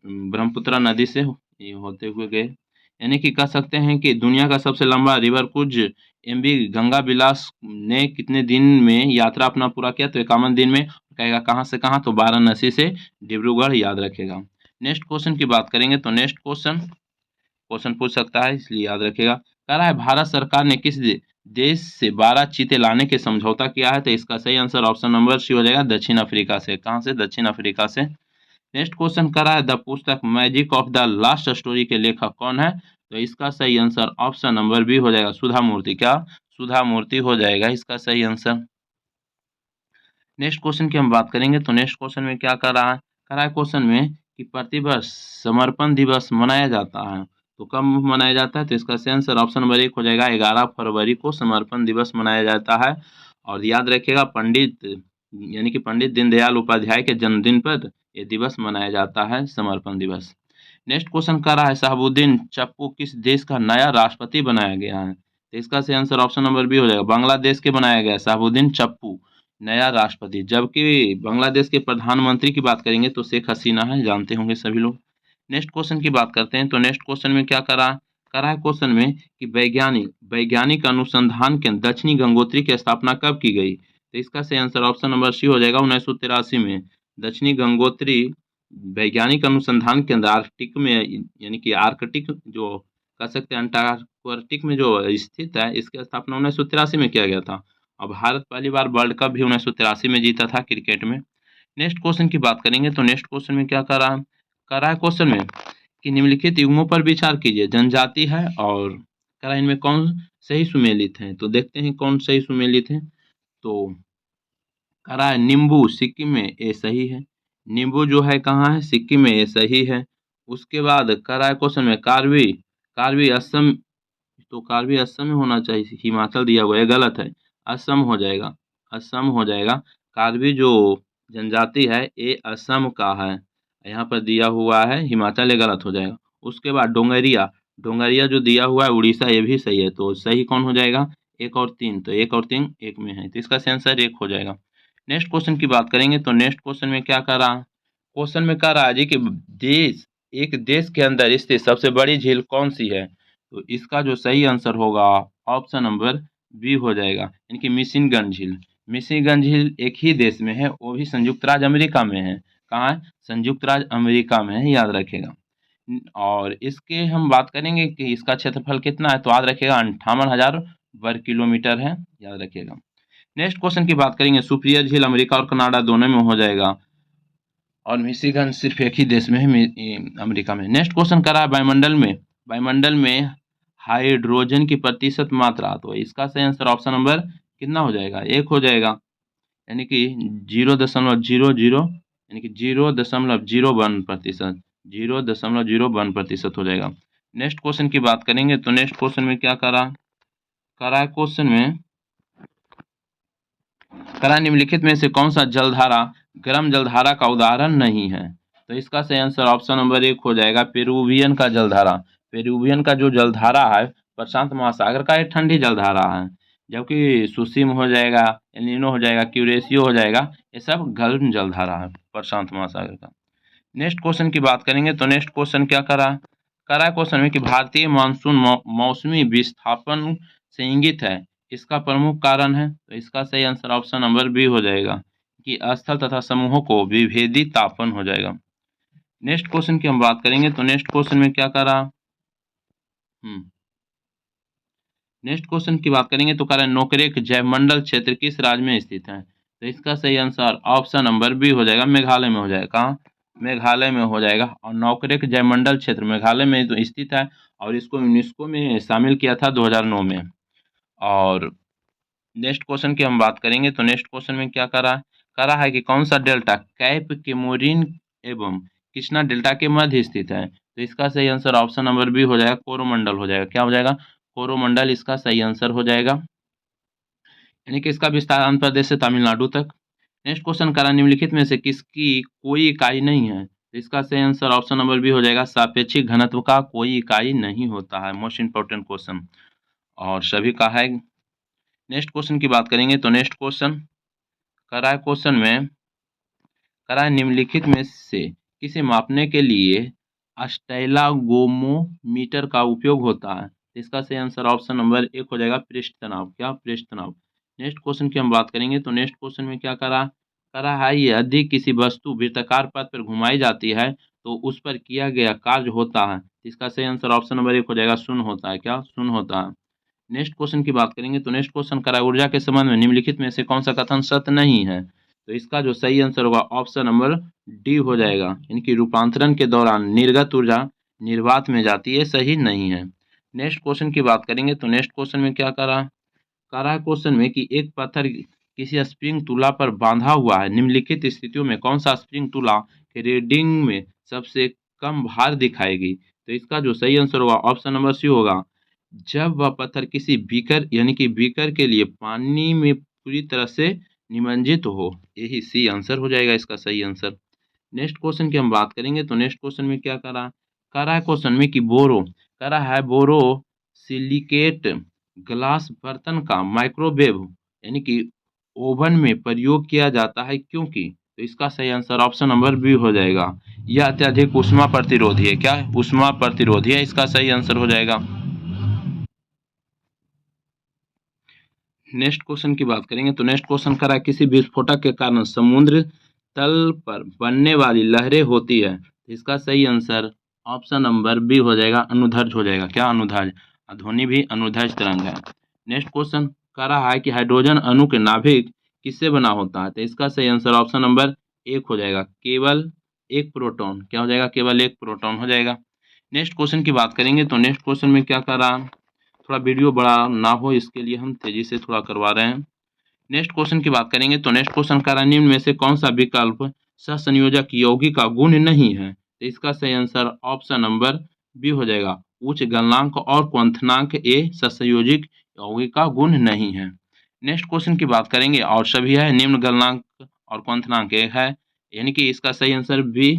ब्रह्मपुत्र नदी से ये होते हुए गए। यानी कि कह सकते हैं कि दुनिया का सबसे लंबा रिवर क्रूज MV गंगा विलास ने कितने दिन में यात्रा अपना पूरा किया? तो 51 दिन में। कहेगा कहाँ से कहाँ? तो वाराणसी से डिब्रूगढ़, याद रखेगा। नेक्स्ट क्वेश्चन की बात करेंगे। तो नेक्स्ट क्वेश्चन पूछ सकता है, इसलिए याद रखेगा। कह रहा है भारत सरकार ने किस देश से 12 चीते लाने के समझौता किया है? तो इसका सही आंसर ऑप्शन नंबर सी हो जाएगा, दक्षिण अफ्रीका से। कहाँ से? दक्षिण अफ्रीका से। नेक्स्ट क्वेश्चन कर रहा है द पुस्तक magic of the last story के लेखक कौन है? तो इसका सही आंसर ऑप्शन नंबर बी हो जाएगा, सुधा मूर्ति। क्या? सुधा मूर्ति हो जाएगा इसका सही आंसर। नेक्स्ट क्वेश्चन की हम बात करेंगे। तो नेक्स्ट क्वेश्चन में क्या कर रहा है? कर रहा है क्वेश्चन में कि प्रतिवर्ष समर्पण दिवस मनाया जाता है, तो कब मनाया जाता है? तो इसका सही आंसर ऑप्शन नंबर एक हो जाएगा, 11 फरवरी को समर्पण दिवस मनाया जाता है। और याद रखिएगा पंडित यानी कि पंडित दीनदयाल उपाध्याय के जन्मदिन पर यह दिवस मनाया जाता है, समर्पण दिवस। नेक्स्ट क्वेश्चन कर रहा है शहाबुद्दीन चप्पू किस देश का नया राष्ट्रपति बनाया गया है? तो इसका सही आंसर ऑप्शन नंबर बी हो जाएगा, बांग्लादेश के बनाया गया शहाबुद्दीन चप्पू नया राष्ट्रपति। जबकि बांग्लादेश के प्रधानमंत्री की बात करेंगे तो शेख हसीना है, जानते होंगे सभी लोग। नेक्स्ट क्वेश्चन की बात करते हैं। तो नेक्स्ट क्वेश्चन में क्या करा है क्वेश्चन में कि वैज्ञानिक अनुसंधान केंद्र दक्षिणी गंगोत्री की स्थापना कब की गई? तो इसका सही आंसर ऑप्शन नंबर सी हो जाएगा, 1983 में। दक्षिणी गंगोत्री वैज्ञानिक अनुसंधान केंद्र आर्कटिक में यानी कि आर्कटिक जो कह सकते हैं अंटार्कटिक में जो स्थित है, इसकी स्थापना 1983 में किया गया था। और भारत पहली बार वर्ल्ड कप भी 1983 में जीता था क्रिकेट में। नेक्स्ट क्वेश्चन की बात करेंगे। तो नेक्स्ट क्वेश्चन में क्या कर रहा है क्वेश्चन में कि निम्नलिखित युग्मों पर विचार कीजिए। जनजाति है और कह रहा है इनमें कौन सही सुमेलित है, तो देखते हैं कौन सही सुमेलित है। तो कह रहा है नींबू सिक्किम में, ये सही है। नींबू जो है कहाँ है, सिक्किम में, ये सही है। उसके बाद कह रहा है क्वेश्चन में कार्बी, कार्बी असम, तो कार्बी असम में होना चाहिए, हिमाचल दिया हुआ है, गलत है, असम हो जाएगा, असम हो जाएगा। कार्बी जो जनजाति है ये असम का है, यहाँ पर दिया हुआ है हिमाचल, ये गलत हो जाएगा। उसके बाद डोंगरिया, डोंगरिया जो दिया हुआ है उड़ीसा, ये भी सही है, तो सही कौन हो जाएगा, एक और तीन, तो एक और तीन एक में है, तो इसका आंसर एक हो जाएगा। नेक्स्ट क्वेश्चन की बात करेंगे तो नेक्स्ट क्वेश्चन में क्या कर रहा, क्वेश्चन में कह रहा है जी कि देश, एक देश के अंदर स्थित सबसे बड़ी झील कौन सी है, तो इसका जो सही आंसर होगा ऑप्शन नंबर बी हो जाएगा, यानी कि मिशिगन झील। मिशिगन झील एक ही देश में है, वो भी संयुक्त राज्य अमेरिका में है। कहाँ है, संयुक्त राज्य अमेरिका में है, याद रखेगा। और इसके हम बात करेंगे कि इसका क्षेत्रफल कितना है, तो याद रखेगा 58,000 वर्ग किलोमीटर है, याद रखिएगा। नेक्स्ट क्वेश्चन की बात करेंगे, सुपिरियर झील अमेरिका और कनाडा दोनों में हो जाएगा, और मिशिगन सिर्फ एक ही देश में है, अमेरिका में। नेक्स्ट क्वेश्चन करा है वायुमंडल में हाइड्रोजन की प्रतिशत मात्रा, तो इसका सही आंसर ऑप्शन नंबर कितना हो जाएगा, एक हो जाएगा, यानी कि 0.00, यानी कि 0.01%, 0.01% हो जाएगा। नेक्स्ट क्वेश्चन की बात करेंगे तो नेक्स्ट क्वेश्चन में क्या करा है, क्वेश्चन में करा निम्नलिखित में से कौन सा जलधारा गर्म जलधारा का उदाहरण नहीं है, तो इसका सही आंसर ऑप्शन नंबर एक हो जाएगा, पेरुवियन का जलधारा। पेरुवियन का जो जलधारा है प्रशांत महासागर का, एक ठंडी जलधारा है, जबकि सुसीम हो जाएगा, एलिनो हो जाएगा, क्यूरेसियो हो जाएगा, ये सब गर्म जलधारा है प्रशांत महासागर का। नेक्स्ट क्वेश्चन की बात करेंगे तो नेक्स्ट क्वेश्चन क्या करा क्वेश्चन में कि भारतीय मानसून मौसमी विस्थापन से इंगित है, इसका प्रमुख कारण है, तो इसका सही आंसर ऑप्शन नंबर बी हो जाएगा कि स्थल तथा समूहों को विभेदी तापन हो जाएगा। नेक्स्ट क्वेश्चन की हम बात करेंगे तो नेक्स्ट क्वेश्चन में क्या करा, नेक्स्ट क्वेश्चन की बात करेंगे तो कह रहा है नोकरेक जैवमंडल क्षेत्र किस राज्य में स्थित है, तो इसका सही आंसर ऑप्शन नंबर बी हो जाएगा, मेघालय में हो जाएगा। कहाँ, मेघालय में हो जाएगा। और नोकरेक जैवमंडल क्षेत्र मेघालय में तो स्थित है, और इसको यूनेस्को में शामिल किया था 2009 में। और नेक्स्ट क्वेश्चन की हम बात करेंगे तो नेक्स्ट क्वेश्चन में क्या करा है कि कौन सा डेल्टा कैप केमोरिन एवं कृष्णा डेल्टा के मध्य स्थित है, तो इसका सही आंसर ऑप्शन नंबर बी हो जाएगा, कोरोमंडल हो जाएगा। क्या हो जाएगा, कोरोमंडल इसका सही आंसर हो जाएगा, यानी कि इसका विस्तार आंध्र प्रदेश से तमिलनाडु तक। नेक्स्ट क्वेश्चन करा निम्नलिखित में से किसकी कोई इकाई नहीं है, तो इसका सही आंसर ऑप्शन नंबर बी हो जाएगा, सापेक्षिक घनत्व का कोई इकाई नहीं होता है, मोस्ट इंपॉर्टेंट क्वेश्चन, और सभी का है। नेक्स्ट क्वेश्चन की बात करेंगे तो नेक्स्ट क्वेश्चन करा है, क्वेश्चन में करा है निम्नलिखित में से किसे मापने के लिए स्टाइलागोमीटर का उपयोग होता है, इसका सही आंसर ऑप्शन नंबर एक हो जाएगा, पृष्ठ तनाव। क्या, पृष्ठ तनाव। नेक्स्ट क्वेश्चन की हम बात करेंगे तो नेक्स्ट क्वेश्चन में क्या करा है, यदि किसी वस्तु वृत्ताकार पथ पर घुमाई जाती है तो उस पर किया गया कार्य होता है, इसका सही आंसर ऑप्शन नंबर एक हो जाएगा, शून्य होता है। क्या, शून्य होता है। नेक्स्ट क्वेश्चन की बात करेंगे तो नेक्स्ट क्वेश्चन करा ऊर्जा के संबंध में निम्नलिखित में से कौन सा कथन सत्य नहीं है, तो इसका जो सही आंसर होगा ऑप्शन नंबर डी हो जाएगा, यानी कि रूपांतरण के दौरान निर्गत ऊर्जा निर्वात में जाती है, सही नहीं है। नेक्स्ट क्वेश्चन की बात करेंगे तो नेक्स्ट क्वेश्चन में क्या करा है क्वेश्चन में कि एक पत्थर किसी स्प्रिंग तुला पर बांधा हुआ है, निम्नलिखित स्थितियों में कौन सा स्प्रिंग तुला के रीडिंग में सबसे कम भार दिखाएगी, तो इसका जो सही आंसर होगा ऑप्शन नंबर सी होगा, जब वह पत्थर किसी बीकर यानी कि बीकर के लिए पानी में पूरी तरह से निमज्जित हो, यही सी आंसर हो जाएगा इसका सही आंसर। नेक्स्ट क्वेश्चन की हम बात करेंगे तो नेक्स्ट क्वेश्चन में क्या करा है क्वेश्चन में कि करा है बोरो सिलिकेट ग्लास बर्तन का माइक्रोवेव यानी कि ओवन में प्रयोग किया जाता है क्योंकि, तो इसका सही आंसर ऑप्शन नंबर बी हो जाएगा, यह अत्यधिक उष्मा प्रतिरोधी है। क्या है, उष्मा प्रतिरोधी है, इसका सही आंसर हो जाएगा। नेक्स्ट क्वेश्चन की बात करेंगे तो नेक्स्ट क्वेश्चन करा किसी विस्फोटक के कारण समुद्र तल पर बनने वाली लहरें होती है, इसका सही आंसर ऑप्शन नंबर बी हो जाएगा, अनुदैर्ध्य हो जाएगा। क्या, अनुदैर्ध्य, ध्वनि भी अनुदैर्ध्य तरंग है। नेक्स्ट क्वेश्चन करा है कि हाइड्रोजन अणु के नाभिक किससे बना होता है, तो इसका सही आंसर ऑप्शन नंबर एक हो जाएगा, केवल एक प्रोटॉन। क्या हो जाएगा, केवल एक प्रोटॉन हो जाएगा। नेक्स्ट क्वेश्चन की बात करेंगे तो नेक्स्ट क्वेश्चन में क्या करा थोड़ा वीडियो बड़ा ना हो इसके लिए हम तेजी से थोड़ा करवा रहे हैं। नेक्स्ट क्वेश्चन की बात करेंगे तो नेक्स्ट क्वेश्चन कह रहा है निम्न में से कौन सा विकल्प सहसंयोजक यौगिक का गुण नहीं है? तो इसका सही आंसर ऑप्शन नंबर बी हो जाएगा, उच्च गलनांक और क्वथनांक ए सहसंयोजक यौगिक का गुण नहीं है। नेक्स्ट क्वेश्चन की बात करेंगे और सभी है निम्न गलनांक और क्वथनांक ए है, यानी कि इसका सही आंसर बी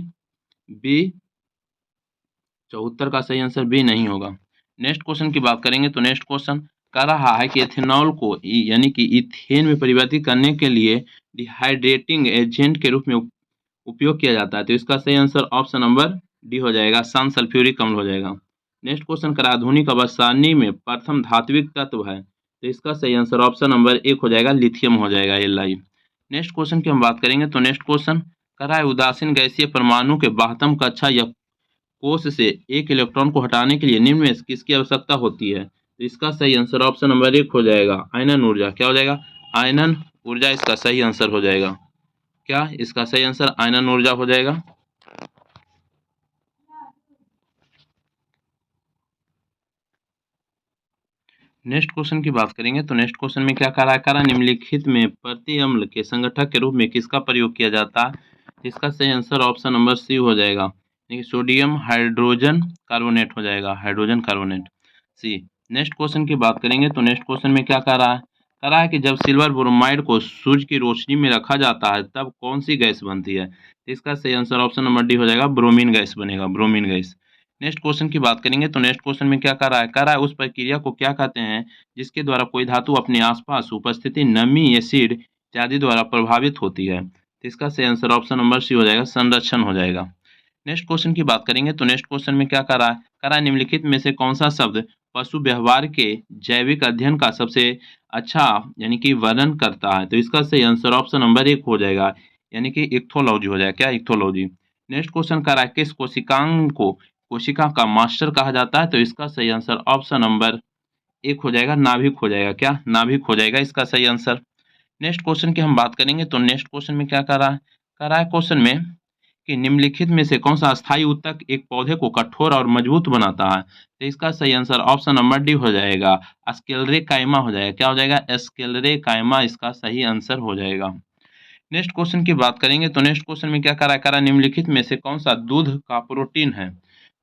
74 का सही आंसर बी नहीं होगा। नेक्स्ट क्वेश्चन की बात करेंगे तो नेक्स्ट क्वेश्चन कह रहा है कि एथेनॉल को यानी कि इथेन में परिवर्तित करने के लिए डिहाइड्रेटिंग एजेंट के रूप में उपयोग किया जाता है। तो इसका सही आंसर ऑप्शन नंबर डी हो जाएगा, सन सल्फ्यूरिक अम्ल हो जाएगा। नेक्स्ट क्वेश्चन करा आधुनिक अवसानी में प्रथम धात्विक तत्व है, तो इसका सही आंसर ऑप्शन नंबर एक हो जाएगा, लिथियम हो जाएगा Li। नेक्स्ट क्वेश्चन की हम बात करेंगे तो नेक्स्ट क्वेश्चन करा है उदासीन गैसीय परमाणु के बाह्यतम कक्षा या कोश से एक इलेक्ट्रॉन को हटाने के लिए निम्न में किसकी आवश्यकता होती है? तो इसका सही आंसर ऑप्शन नंबर एक हो जाएगा, आयनन ऊर्जा। क्या हो जाएगा? आयनन ऊर्जा इसका सही आंसर हो जाएगा। क्या इसका सही आंसर आयनन ऊर्जा हो जाएगा? नेक्स्ट क्वेश्चन की बात करेंगे तो नेक्स्ट क्वेश्चन में क्या कह रहा है निम्नलिखित में प्रति अम्ल के संगठक के रूप में किसका प्रयोग किया जाता है? इसका सही आंसर ऑप्शन नंबर सी हो जाएगा, सोडियम हाइड्रोजन कार्बोनेट हो जाएगा, hydrogen carbonate C. Next question की बात करेंगे तो नेक्स्ट क्वेश्चन में क्या कह रहा है कि जब सिल्वर ब्रोमाइड को सूर्य की रोशनी में रखा जाता है तब कौन सी गैस बनती है? इसका सही आंसर ऑप्शन नंबर डी हो जाएगा, ब्रोमीन गैस बनेगा, ब्रोमीन गैस। नेक्स्ट क्वेश्चन की बात करेंगे तो नेक्स्ट क्वेश्चन में क्या कह रहा है उस प्रक्रिया को क्या कहते हैं जिसके द्वारा कोई धातु अपने आसपास उपस्थिति नमी एसिड इत्यादि द्वारा प्रभावित होती है? तो इसका सही आंसर ऑप्शन नंबर सी हो जाएगा, संरक्षण हो जाएगा। नेक्स्ट क्वेश्चन की बात करेंगे तो नेक्स्ट क्वेश्चन में क्या कह रहा है निम्नलिखित में से कौन सा शब्द पशु व्यवहार के जैविक अध्ययन का सबसे अच्छा यानी कि वर्णन करता है? तो इसका सही आंसर ऑप्शन नंबर एक हो जाएगा, यानी कि इक्थोलॉजी हो जाएगा। क्या? इक्थोलॉजी। नेक्स्ट क्वेश्चन कह रहा है किस कोशिकांग को कोशिका का मास्टर कहा जाता है? तो इसका सही आंसर ऑप्शन नंबर एक हो जाएगा, नाभिक हो जाएगा। क्या? नाभिक हो जाएगा इसका सही आंसर। नेक्स्ट क्वेश्चन की हम बात करेंगे तो नेक्स्ट क्वेश्चन में क्या कह रहा है क्वेश्चन में कि निम्नलिखित में से कौन सा अस्थायी ऊतक एक पौधे को कठोर और मजबूत बनाता है? तो इसका सही आंसर ऑप्शन नंबर डी हो जाएगा, स्क्लेरेकाइमा हो जाएगा। क्या हो जाएगा? स्क्लेरेकाइमा इसका सही आंसर हो जाएगा। नेक्स्ट क्वेश्चन की बात करेंगे तो नेक्स्ट क्वेश्चन में क्या कह रहा है निम्नलिखित में से कौन सा दूध का प्रोटीन है?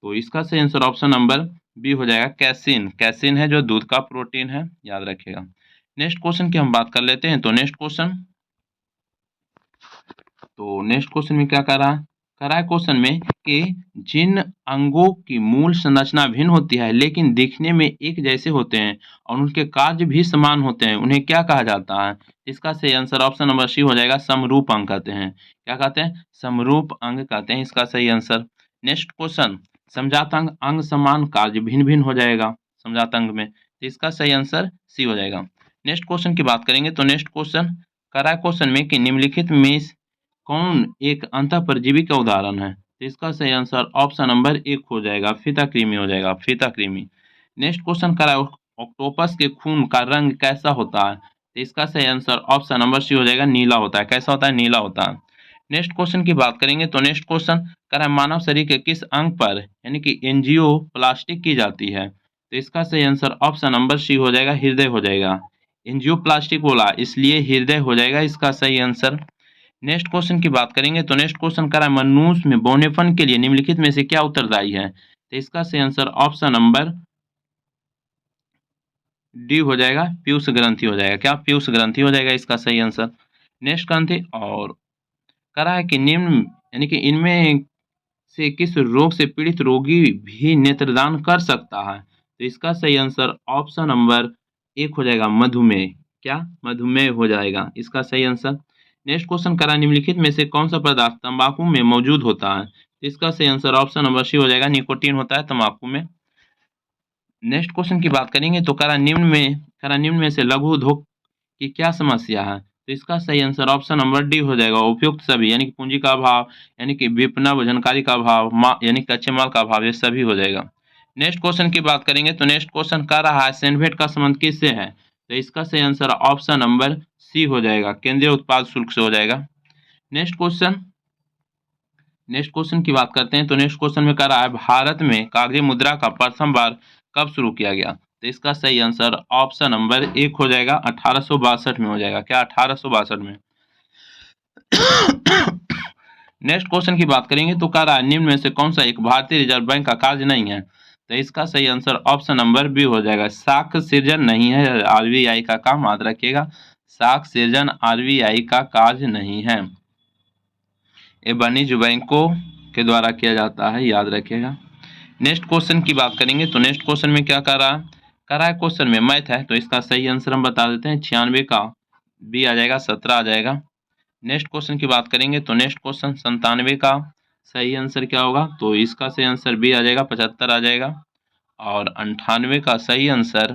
तो इसका सही आंसर ऑप्शन नंबर बी हो जाएगा, कैसीन। कैसीन है जो दूध का प्रोटीन है, याद रखिएगा। नेक्स्ट क्वेश्चन की हम बात कर लेते हैं तो नेक्स्ट क्वेश्चन में क्या कह रहा है क्वेश्चन में कि जिन अंगों की मूल संरचना भिन्न होती है लेकिन दिखने में एक जैसे होते हैं और उनके कार्य भी समान होते हैं उन्हें क्या कहा जाता है? इसका सही आंसर ऑप्शन नंबर सी हो जाएगा, समरूप अंग कहते हैं। क्या कहते हैं? समरूप अंग कहते हैं इसका सही आंसर। नेक्स्ट क्वेश्चन समजात अंग, अंग समान कार्य भिन्न भिन्न हो जाएगा समजात अंग में, तो इसका सही आंसर सी हो जाएगा। नेक्स्ट क्वेश्चन की बात करेंगे तो नेक्स्ट क्वेश्चन कह रहा है क्वेश्चन में कि निम्नलिखित में कौन एक अंतःपरजीवी का उदाहरण है? तो इसका सही आंसर ऑप्शन नंबर एक हो जाएगा, फीताकृमि हो जाएगा, फीताकृमि। नेक्स्ट क्वेश्चन करा ऑक्टोपस के खून का रंग कैसा होता है? तो इसका सही आंसर ऑप्शन नंबर सी हो जाएगा, नीला होता है। कैसा होता है? नीला होता है। नेक्स्ट क्वेश्चन की बात करेंगे तो नेक्स्ट क्वेश्चन करा मानव शरीर के किस अंग पर यानी कि एंजियोप्लास्टिक की जाती है? तो इसका सही आंसर ऑप्शन नंबर सी हो जाएगा, हृदय हो जाएगा। एंजियोप्लास्टिक बोला इसलिए हृदय हो जाएगा इसका सही आंसर। नेक्स्ट क्वेश्चन की बात करेंगे तो नेक्स्ट क्वेश्चन करा मनुष्य में बौनेपन के लिए निम्नलिखित में से क्या उत्तरदायी है? तो इसका सही आंसर ऑप्शन नंबर डी हो जाएगा, पीयूष ग्रंथि हो जाएगा। क्या? पीयूष ग्रंथि हो जाएगा इसका सही आंसर। नेक्स्ट ग्रंथि और करा है कि निम्न यानी कि इनमें से किस रोग से पीड़ित रोगी भी नेत्रदान कर सकता है? तो इसका सही आंसर ऑप्शन नंबर एक हो जाएगा, मधुमेह। क्या? मधुमेह हो जाएगा इसका सही आंसर। नेक्स्ट क्वेश्चन करा निम्नलिखित में से कौन सा पदार्थ तंबाकू में मौजूद होता है? इसका सही आंसर ऑप्शन नंबर सी हो जाएगा, निकोटीन होता है तंबाकू में। नेक्स्ट क्वेश्चन की बात करेंगे तो करा निम्न में से लघु उद्योग की क्या समस्या है? तो इसका सही आंसर ऑप्शन नंबर डी हो जाएगा, उपयुक्त सभी यानी कि पूंजी का अभाव यानी कि विपणन जानकारी का अभाव यानी कच्चे माल का अभाव, ये सभी हो जाएगा। नेक्स्ट क्वेश्चन की बात करेंगे तो नेक्स्ट क्वेश्चन कह रहा है सेनभेट का संबंध किससे है? तो इसका सही आंसर ऑप्शन नंबर सी हो जाएगा, केंद्रीय उत्पाद शुल्क से हो जाएगा। नेक्स्ट क्वेश्चन की बात करते हैं तो नेक्स्ट क्वेश्चन में कह रहा है भारत में कागजी मुद्रा का प्रथम बार कब शुरू किया गया? तो इसका सही आंसर ऑप्शन नंबर 1 हो जाएगा, 1862 में हो जाएगा। क्या 1862 में? नेक्स्ट क्वेश्चन की बात करेंगे तो कह रहा है निम्न में से कौन सा एक भारतीय रिजर्व बैंक का कार्य नहीं है? तो इसका सही आंसर ऑप्शन नंबर बी हो जाएगा, साख सृजन नहीं है आरबीआई का काम, याद रखिएगा, साख सृजन आरबीआई का कार्य नहीं है, ये वाणिज्य बैंकों के द्वारा किया जाता है, याद रखिएगा। नेक्स्ट क्वेश्चन की बात करेंगे तो नेक्स्ट क्वेश्चन में क्या कर रहा है? कर रहा है क्वेश्चन में मैथ है, तो इसका सही आंसर हम बता देते हैं, 96 का बी आ जाएगा, 17 आ जाएगा। नेक्स्ट क्वेश्चन की बात करेंगे तो नेक्स्ट क्वेश्चन 97 का सही आंसर क्या होगा? तो इसका सही आंसर बी आ जाएगा, 75 आ जाएगा। और 98 का सही आंसर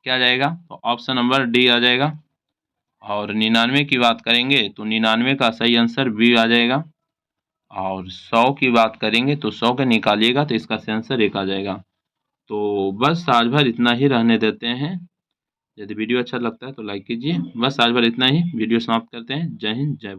क्या आ जाएगा? तो ऑप्शन नंबर डी आ जाएगा। और 99 की बात करेंगे तो 99 का सही आंसर बी आ जाएगा। और 100 की बात करेंगे तो 100 के निकालिएगा तो इसका सही आंसर 1 आ जाएगा। तो बस आज भर इतना ही रहने देते हैं। यदि वीडियो अच्छा लगता है तो लाइक कीजिए। बस आज भर इतना ही, वीडियो समाप्त करते हैं। जय हिंद, जय भारत।